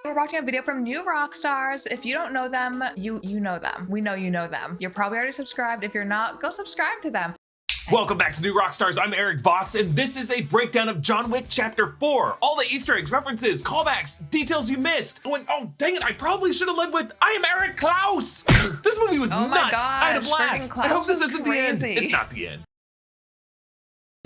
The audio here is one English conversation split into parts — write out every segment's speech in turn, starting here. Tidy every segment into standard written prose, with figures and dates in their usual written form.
We're watching a video from new rock stars. If you don't know them, you know them. We know you know them. You're probably already subscribed. If you're not, go subscribe to them. Welcome back to New Rockstars. I'm Erik Voss, and this is a breakdown of John Wick Chapter 4. All the Easter eggs, references, callbacks, details you missed. Oh, dang it, I probably should have led with, I am Eric Klaus. This movie was nuts. My gosh, I had a blast. I hope this isn't crazy. the end. It's not the end.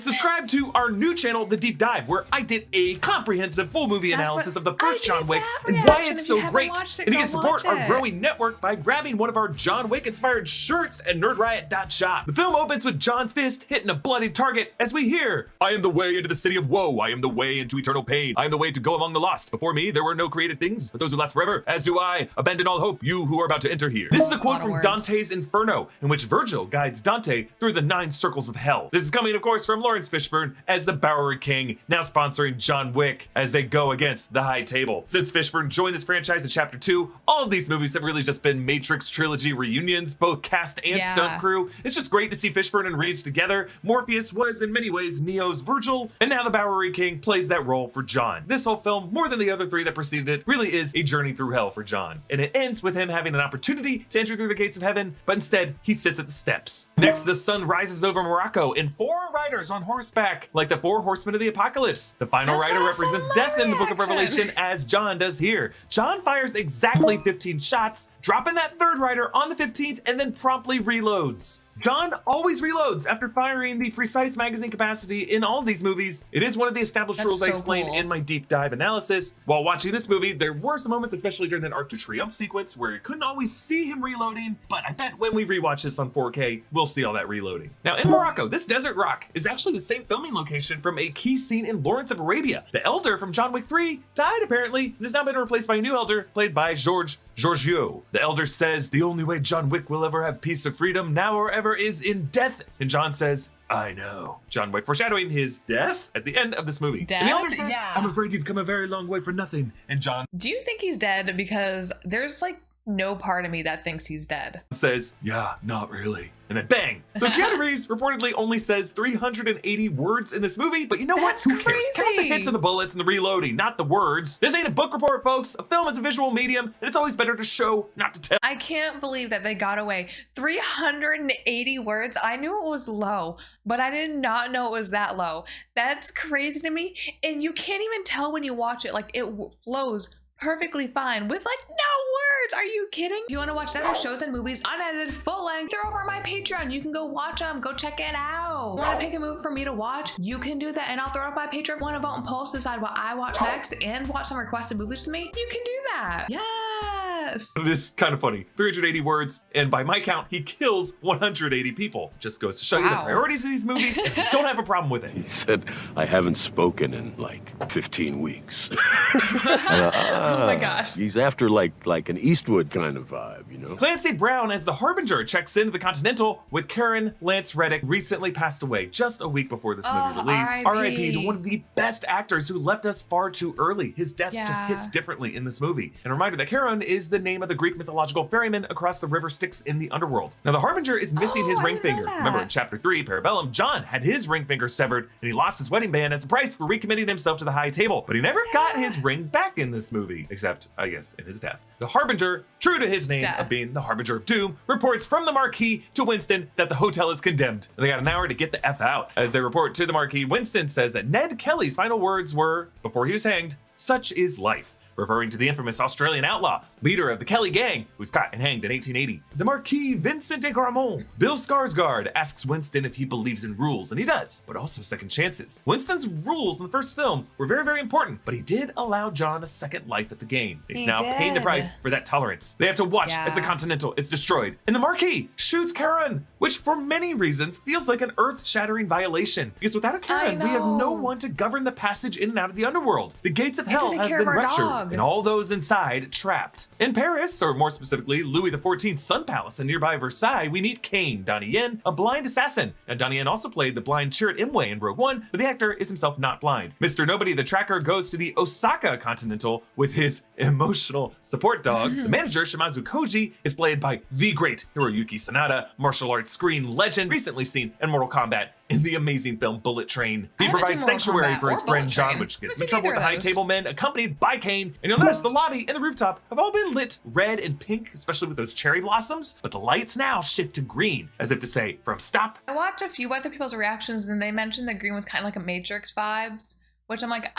Subscribe to our new channel, The Deep Dive, where I did a comprehensive full movie analysis of the first John Wick and why it's so great. And you can support our growing network by grabbing one of our John Wick inspired shirts at nerdriot.shop. The film opens with John's fist hitting a bloody target as we hear, I am the way into the city of woe. I am the way into eternal pain. I am the way to go among the lost. Before me, there were no created things, but those who last forever, as do I. Abandon all hope, you who are about to enter here. This is a quote from Dante's Inferno, in which Virgil guides Dante through the 9 circles of hell. This is coming, of course, from Lawrence Fishburne as the Bowery King, now sponsoring John Wick as they go against the High Table. Since Fishburne joined this franchise in Chapter 2, all of these movies have really just been Matrix trilogy reunions, both cast and stunt crew. It's just great to see Fishburne and Reeves together. Morpheus was in many ways Neo's Virgil, and now the Bowery King plays that role for John. This whole film, more than the other 3 that preceded it, really is a journey through hell for John. And it ends with him having an opportunity to enter through the gates of heaven, but instead he sits at the steps. Next, the sun rises over Morocco and 4 riders on horseback, like the 4 horsemen of the apocalypse. The final rider represents death in the book of Revelation, as John does here. John fires exactly 15 shots, dropping that 3rd rider on the 15th and then promptly reloads. John always reloads after firing the precise magazine capacity in all of these movies. It is one of the established rules I explained in my deep dive analysis. While watching this movie, there were some moments, especially during that Arc de Triomphe sequence, where you couldn't always see him reloading, but I bet when we rewatch this on 4K, we'll see all that reloading. Now, in Morocco, this desert rock is actually the same filming location from a key scene in Lawrence of Arabia. The Elder from John Wick 3 died, apparently, and has now been replaced by a new Elder, played by Giorgio. The Elder says, the only way John Wick will ever have peace or freedom now or ever is in death. And John says, I know. John Wick foreshadowing his death at the end of this movie. Death? And the Elder says, I'm afraid you've come a very long way for nothing. And John, do you think he's dead? Because there's like no part of me that thinks he's dead. Says, yeah, not really. And then bang! So Keanu Reeves reportedly only says 380 words in this movie, but you know what? Who cares? Count the hits and the bullets and the reloading, not the words. This ain't a book report, folks. A film is a visual medium, and it's always better to show, not to tell. I can't believe that they got away. 380 words. I knew it was low, but I did not know it was that low. That's crazy to me. And you can't even tell when you watch it. Like, it flows perfectly fine with like no words. Are you kidding? If you want to watch other shows and movies unedited full length, they're over on my Patreon. You can go watch them. Go check it out. You want to pick a movie for me to watch? You can do that, and I'll throw it up my Patreon. If you want to vote and poll to decide what I watch next and watch some requested movies with me, you can do that. Yes. This is kind of funny. 380 words, and by my count, he kills 180 people. Just goes to show you the priorities of these movies. Don't have a problem with it. He said, I haven't spoken in like 15 weeks. Oh my gosh. He's after like an Eastwood kind of vibe, you know? Clancy Brown as the Harbinger checks into the Continental with Karen Lance Reddick recently passed away just a week before this movie release. R.I.P. to one of the best actors who left us far too early. His death just hits differently in this movie. And a reminder that Charon is the name of the Greek mythological ferryman across the river Styx in the underworld. Now the Harbinger is missing his ring finger. Remember in Chapter 3, Parabellum, John had his ring finger severed and he lost his wedding band as a price for recommitting himself to the High Table. But he never got his ring back in this movie, except, I guess, in his death. The Harbinger, true to his name of being the Harbinger of Doom, reports from the Marquis to Winston that the hotel is condemned. And they got an hour to get the F out. As they report to the Marquis, Winston says that Ned Kelly's final words were, before he was hanged, such is life, referring to the infamous Australian outlaw, leader of the Kelly Gang, who was caught and hanged in 1880. The Marquis Vincent de Gramont, Bill Skarsgård, asks Winston if he believes in rules, and he does, but also second chances. Winston's rules in the first film were very, very important, but he did allow John a second life at the game. He's now paying the price for that tolerance. They have to watch as the Continental is destroyed, and the Marquis shoots Karen, which for many reasons feels like an earth-shattering violation, because without a Karen, we have no one to govern the passage in and out of the underworld. The gates of hell have been ruptured, and all those inside trapped. In Paris, or more specifically, Louis XIV's Sun Palace in nearby Versailles, we meet Cain, Donnie Yen, a blind assassin. Now, Donnie Yen also played the blind Chirrut Imwe in Rogue One, but the actor is himself not blind. Mr. Nobody the Tracker goes to the Osaka Continental with his emotional support dog. The manager, Shimazu Koji, is played by the great Hiroyuki Sanada, martial arts screen legend, recently seen in Mortal Kombat in the amazing film Bullet Train. He provides sanctuary for his friend John, which gets in trouble with the High Table Men, accompanied by Kane. And you'll notice the lobby and the rooftop have all been lit red and pink, especially with those cherry blossoms. But the lights now shift to green, as if to say, from stop. I watched a few other people's reactions and they mentioned that green was kind of like a Matrix vibes, which I'm like,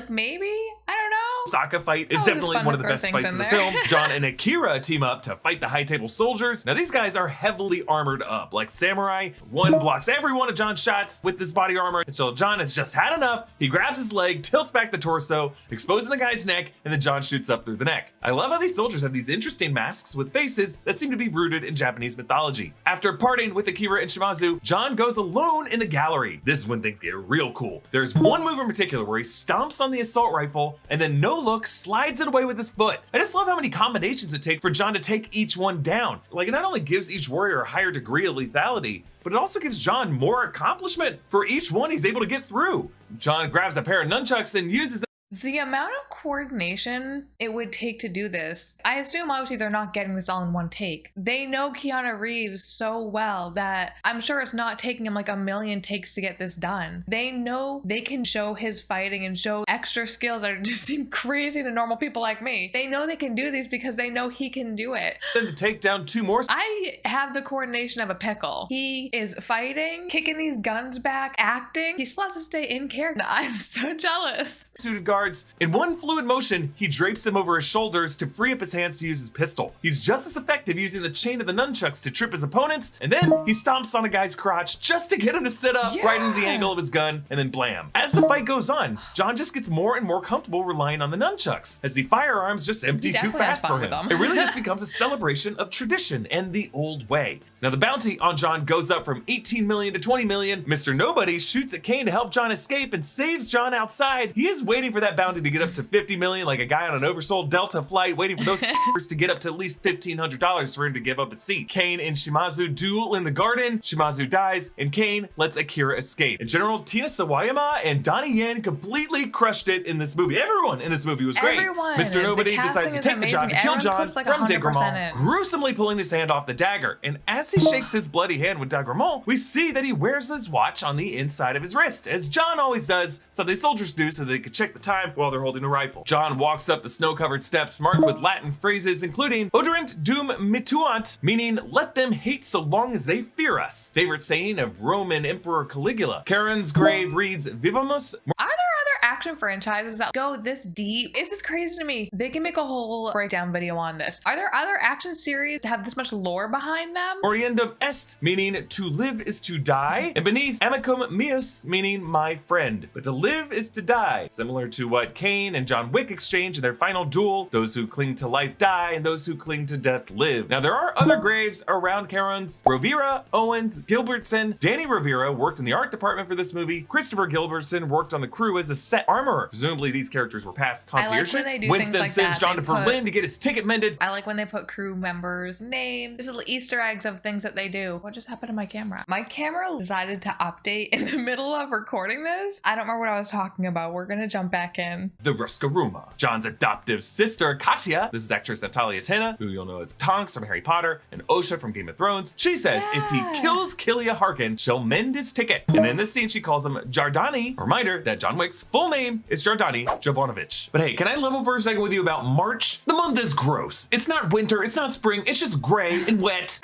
maybe? I don't know. Osaka fight is definitely one of the best fights in the film. John and Akira team up to fight the High Table soldiers. Now these guys are heavily armored up, like samurai. One blocks every one of John's shots with this body armor until John has just had enough. He grabs his leg, tilts back the torso, exposing the guy's neck, and then John shoots up through the neck. I love how these soldiers have these interesting masks with faces that seem to be rooted in Japanese mythology. After parting with Akira and Shimazu, John goes alone in the gallery. This is when things get real cool. There's one move in particular where he stomps on the assault rifle and then no look slides it away with his foot. I just love how many combinations it takes for John to take each one down. Like, it not only gives each warrior a higher degree of lethality, but it also gives John more accomplishment for each one he's able to get through. John grabs a pair of nunchucks and uses them. The amount of coordination it would take to do this, I assume obviously they're not getting this all in one take. They know Keanu Reeves so well that I'm sure it's not taking him like a million takes to get this done. They know they can show his fighting and show extra skills that just seem crazy to normal people like me. They know they can do these because they know he can do it. Then to take down two more. I have the coordination of a pickle. He is fighting, kicking these guns back, acting. He still has to stay in character. I'm so jealous. Suited guards. In one fluid motion, he drapes him over his shoulders to free up his hands to use his pistol. He's just as effective using the chain of the nunchucks to trip his opponents, and then he stomps on a guy's crotch just to get him to sit up right into the angle of his gun, and then blam. As the fight goes on, John just gets more and more comfortable relying on the nunchucks, as the firearms just empty too fast for him. It really just becomes a celebration of tradition and the old way. Now the bounty on John goes up from 18 million to 20 million. Mr. Nobody shoots at Kane to help John escape and saves John outside. He is waiting for that bounty to get up to 50 million, like a guy on an oversold Delta flight waiting for those to get up to at least $1,500 for him to give up his seat. Kane and Shimazu duel in the garden. Shimazu dies and Kane lets Akira escape. In general, Tina Sawayama and Donnie Yen completely crushed it in this movie. Everyone in this movie was great. Mr. Nobody decides to take the job to kill John from Degramont, gruesomely pulling his hand off the dagger. And as he shakes his bloody hand with Degramont, we see that he wears his watch on the inside of his wrist, as John always does, something soldiers do so they can check the time while they're holding a rifle. John walks up the snow-covered steps marked with Latin phrases including Oderint dum mituant, meaning let them hate so long as they fear us. Favorite saying of Roman Emperor Caligula. Karen's grave reads Vivamus. Are there other action franchises that go this deep? This is crazy to me. They can make a whole breakdown video on this. Are there other action series that have this much lore behind them? Oriendum est, meaning to live is to die, and beneath amicum meus, meaning my friend. But to live is to die, similar to what Kane and John Wick exchange in their final duel. Those who cling to life die, and those who cling to death live. Now there are other graves around Karen's. Rovira, Owens, Gilbertson. Danny Rovira worked in the art department for this movie. Christopher Gilbertson worked on the crew as a set armorer. Presumably these characters were past concierges. Winston sends John to Berlin to get his ticket mended. I like when they put crew members' names. This is little Easter eggs of things that they do. What just happened to my camera? My camera decided to update in the middle of recording this. I don't remember what I was talking about. We're gonna jump back in. The Ruskaruma, John's adoptive sister, Katya. This is actress Natalia Tena, who you'll know as Tonks from Harry Potter, and Osha from Game of Thrones. She says if he kills Killia Harkin, she'll mend his ticket. And in this scene, she calls him Jardani. A reminder that John Wick's full name is Jardani Jovanovich. But hey, can I level for a second with you about March? The month is gross. It's not winter, it's not spring, it's just gray and wet.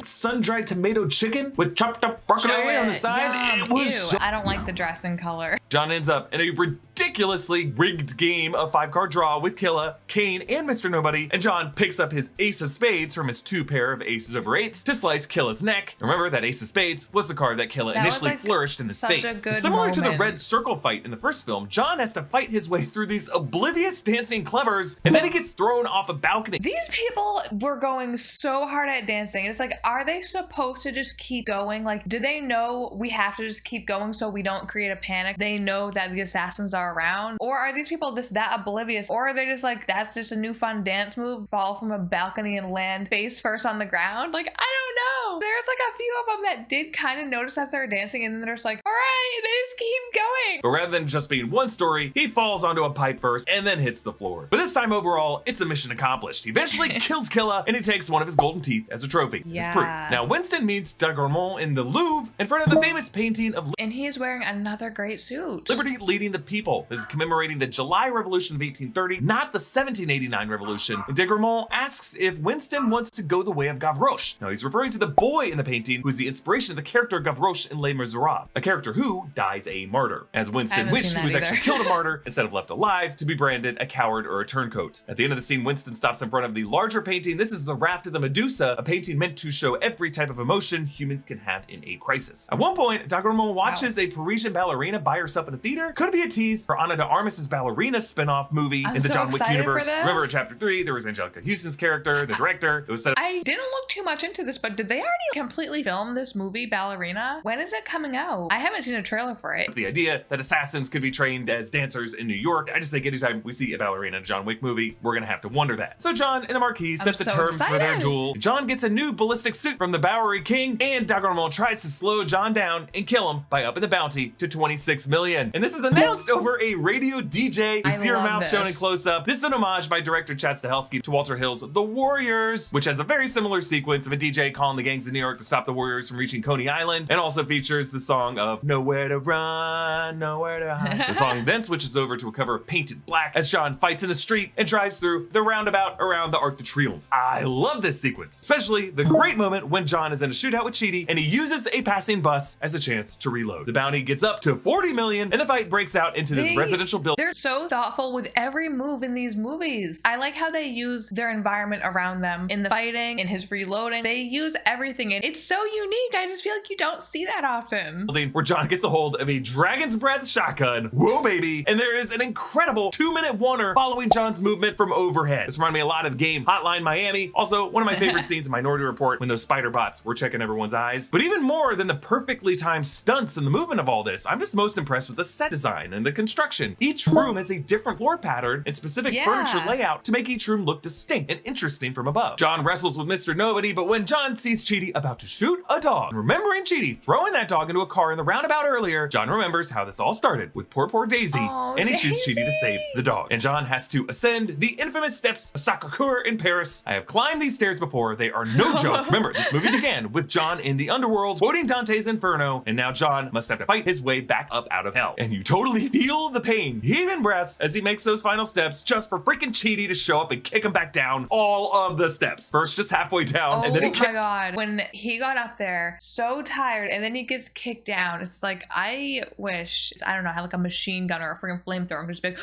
Sun-dried tomato chicken with chopped up broccoli on the side. It was so I don't like the dressing color. John ends up in a ridiculously rigged game of 5-card draw with Killa, Kane, and Mr. Nobody, and John picks up his ace of spades from his 2 pair of aces over 8s to slice Killa's neck. Remember that ace of spades was the card that Killa initially flourished in his face. Similar to the red circle fight in the first film, John has to fight his way through these oblivious dancing clevers, and then he gets thrown off a balcony. These people were going so hard at dancing. It's like, are they supposed to just keep going? Like, do they know we have to just keep going so we don't create a panic? They know that the assassins are around? Or are these people just that oblivious? Or are they just like, that's just a new fun dance move, fall from a balcony and land face first on the ground? Like, I don't know. There's like a few of them that did kind of notice as they were dancing, and then they're just like, All right, they just keep going. But rather than just being one story, he falls onto a pipe first and then hits the floor. But this time overall, it's a mission accomplished. He eventually kills Killa and he takes one of his golden teeth as a trophy. Yeah. As proof. Now Winston meets Daguerreotypes in the Louvre in front of the famous painting of and he's wearing another great suit. Liberty leading the people. This is commemorating the July Revolution of 1830, not the 1789 Revolution. And Daguerreotypes asks if Winston wants to go the way of Gavroche. Now he's referring to the boy in the painting who is the inspiration of the character Gavroche in Les Miserables, a character who dies a martyr, as Winston wished he was actually killed a martyr instead of left alive to be branded a coward or a turncoat. At the end of the scene, Winston stops in front of the larger painting. This is the Raft of the Medusa, a painting meant to show every type of emotion humans can have in a crisis. At one point, Daguerreotypes watches a Parisian ballerina by herself in a theater. Could it be a tease for Ana de Armas' Ballerina spin-off movie in the John Wick universe? Remember in Chapter 3, there was Angelica Houston's character, the director. It was set up. I didn't look too much into this, but did they already completely film this movie, Ballerina? When is it coming out? I haven't seen a trailer for it. The idea that assassins could be trained as dancers in New York, I just think anytime we see a ballerina in a John Wick movie, we're gonna have to wonder that. So John and the Marquis set the terms for their duel. John gets a new ballistic suit from the Bowery King, and Daguerreotypes tries to slow John down and kill him by upping the bounty to 26 million. And this is announced over a radio DJ. You see her mouth shown in close-up. This is an homage by director Chad Stahelski to Walter Hill's The Warriors, which has a very similar sequence of a DJ calling the gangs in New York to stop the Warriors from reaching Coney Island, and also features the song of Nowhere to Run, Nowhere to Hide. The song then switches over to a cover of Painted Black as John fights in the street and drives through the roundabout around the Arc de Triomphe. I love this sequence, especially the great moment when John is in a shootout with Chidi and he uses a passing bus as a chance to reload. The bounty gets up to 40 million and the fight breaks out into this residential building. They're so thoughtful with every move in these movies. I like how they use their environment around them in the fighting, in his reloading. They use everything and it's so unique. I just feel like you don't see that often. Where John gets a hold of a dragon's breath shotgun. Whoa, baby. And there is an incredible 2-minute oneer following John's movement from overhead. This reminded me a lot of the game Hotline Miami. Also, one of my favorite scenes in Minority Report when those spider bots were checking everyone's eyes. But even more than the perfectly timed stunts and the movement of all this, I'm just most impressed with the set design and the construction. Each room has a different floor pattern and specific furniture layout to make each room look distinct and interesting from above. John wrestles with Mr. Nobody, but when John sees Chidi about to shoot a dog, remembering Chidi throwing that dog into a car in the roundabout earlier, John remembers how this all started with poor Daisy, and he shoots Chidi to save the dog. And John has to ascend the infamous steps of Sacré-Cœur in Paris. I have climbed these stairs before. They are no joke. Remember, this movie began with John in the underworld, quoting Dante's Inferno, and now John must have to fight his way back up out of hell. And you totally feel the pain, even breaths, as he makes those final steps just for freaking Chidi to show up and kick him back down all of the steps. First just halfway down, and then he my God. When he got up there, so tired, and then he gets kicked down, it's like, I wish, I don't know, I had like a machine gun or a freaking flamethrower and just be like,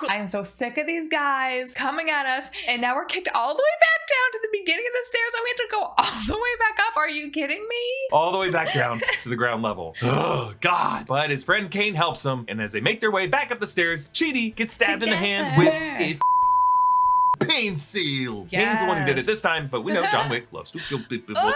I am so sick of these guys coming at us, and now we're kicked all the way back down to the beginning of the stairs, and we have to go all the way back up. Are you kidding me? All the way back down to the ground level. Oh, God. But his friend Kane helps him, and as they make their way back up the stairs, Chidi gets stabbed in the hand with a pain seal. Kane's the one who did it this time, but we know John Wick loves to kill people with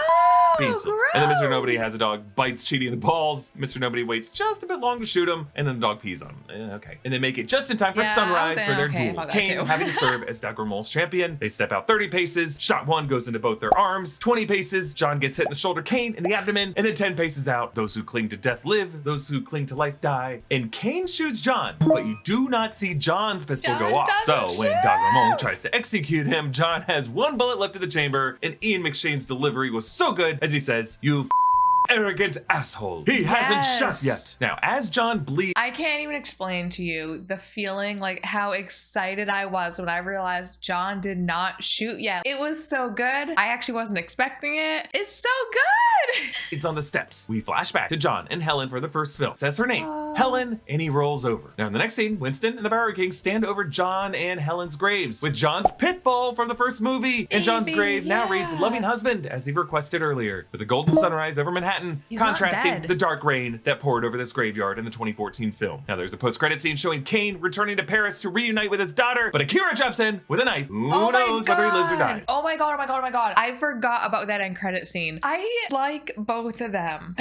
pain seals. And then Mr. Nobody has a dog, bites Chidi in the balls. Mr. Nobody waits just a bit long to shoot him, and then the dog pees on him. Okay. And they make it just in time for sunrise for their duel. Kane having to serve as Daguerreotypes' champion. They step out 30 paces. Shot 1 goes into both their arms. 20 paces, John gets hit in the shoulder, Kane in the abdomen. And then 10 paces out, those who cling to death live, those who cling to life die. And Kane shoots John, but you do not see John's pistol go off. So when Daguerreotypes tries to execute him, John has 1 bullet left in the chamber, and Ian McShane's delivery was so good as he says, "You arrogant asshole. He hasn't shot yet." Now, as John bleeds, I can't even explain to you the feeling, like how excited I was when I realized John did not shoot yet. It was so good. I actually wasn't expecting it. It's so good. It's on the steps. We flash back to John and Helen for the first film. Says her name, Helen, and he rolls over. Now in the next scene, Winston and the Bowery King stand over John and Helen's graves with John's pit bull from the first movie. And John's grave now reads loving husband, as he requested earlier, with a golden sunrise over Manhattan, contrasting the dark rain that poured over this graveyard in the 2014 film. Now there's a post-credit scene showing Kane returning to Paris to reunite with his daughter, but Akira jumps in with a knife. Who knows whether he lives or dies. Oh my God, oh my God, oh my God. I forgot about that end credit scene. I like both of them.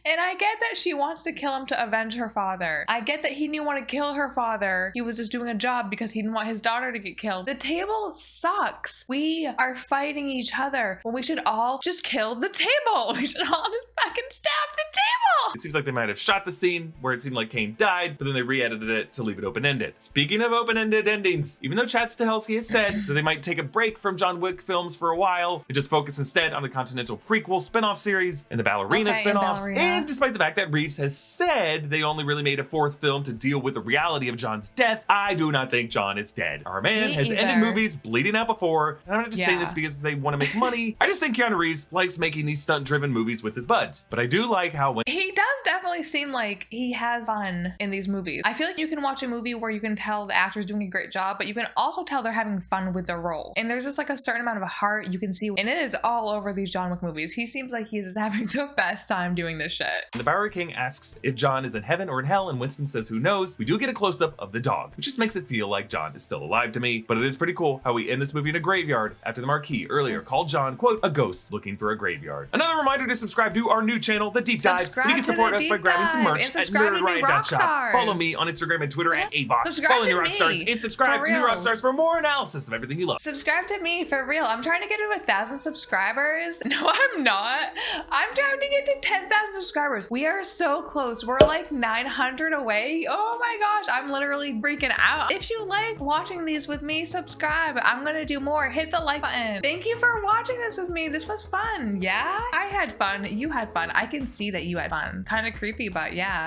And I get that she wants to kill him to avenge her father. I get that he didn't want to kill her father. He was just doing a job because he didn't want his daughter to get killed. The table sucks. We are fighting each other when we should all just kill the table. We should all just fucking stabbed the table. It seems like they might have shot the scene where it seemed like Kane died, but then they re-edited it to leave it open-ended. Speaking of open-ended endings, even though Chad Stahelski has said that they might take a break from John Wick films for a while and just focus instead on the Continental prequel spin-off series and the Ballerina spin-offs, and despite the fact that Reeves has said they only really made a fourth film to deal with the reality of John's death, I do not think John is dead. Our man has ended movies bleeding out before, and I'm not just saying this because they want to make money. I just think Keanu Reeves likes making these stunt-driven movies with his buds. But I do like how when he does definitely seem like he has fun in these movies. I feel like you can watch a movie where you can tell the actor's doing a great job, but you can also tell they're having fun with their role. And there's just like a certain amount of heart you can see, and it is all over these John Wick movies. He seems like he's just having the best time doing this shit. The Bowery King asks if John is in heaven or in hell, and Winston says who knows. We do get a close-up of the dog, which just makes it feel like John is still alive to me, but it is pretty cool how we end this movie in a graveyard after the marquee earlier called John, quote, a ghost looking for a graveyard. Another reminder to subscribe to our new channel, The Deep Dive. You can support us by grabbing some merch at nerdryan.shop. Follow me on Instagram and Twitter at Erik Voss. Follow New Rockstars and subscribe to New Rockstars for more analysis of everything you love. Subscribe to me for real. I'm trying to get to 1,000 subscribers. No, I'm not. I'm trying to get to 10,000 subscribers. We are so close. We're like 900 away. Oh my gosh, I'm literally freaking out. If you like watching these with me, subscribe. I'm gonna do more. Hit the like button. Thank you for watching this with me. This was fun. Yeah, I had fun. You had fun. I can see that you had fun. Kind of creepy, but yeah.